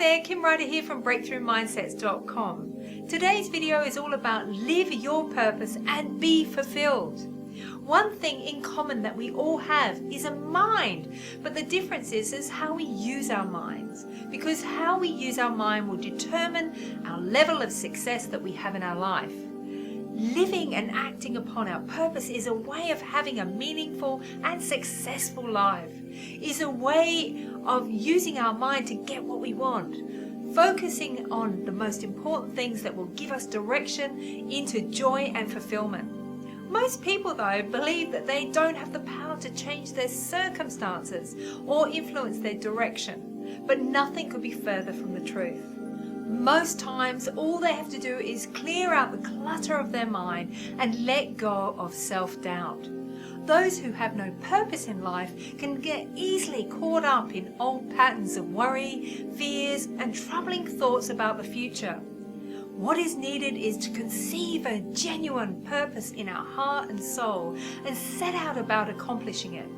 there, Kim Ryder here from BreakthroughMindsets.com. Today's video is all about live your purpose and be fulfilled. One thing in common that we all have is a mind, but the difference is how we use our minds, because how we use our mind will determine our level of success that we have in our life. Living and acting upon our purpose is a way of having a meaningful and successful life, is a way of using our mind to get what we want, focusing on the most important things that will give us direction into joy and fulfillment. Most people, though, believe that they don't have the power to change their circumstances or influence their direction, but nothing could be further from the truth. Most times, all they have to do is clear out the clutter of their mind and let go of self-doubt. Those who have no purpose in life can get easily caught up in old patterns of worry, fears, and troubling thoughts about the future. What is needed is to conceive a genuine purpose in our heart and soul and set out about accomplishing it,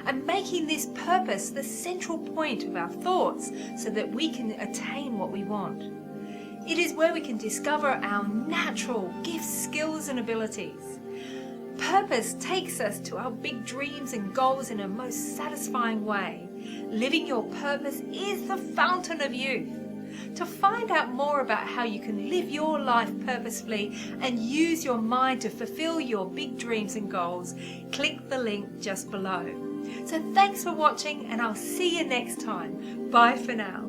and making this purpose the central point of our thoughts so that we can attain what we want. It is where we can discover our natural gifts, skills, and abilities. Purpose takes us to our big dreams and goals in a most satisfying way. Living your purpose is the fountain of youth. To find out more about how you can live your life purposefully and use your mind to fulfill your big dreams and goals, click the link just below. So thanks for watching, and I'll see you next time. Bye for now.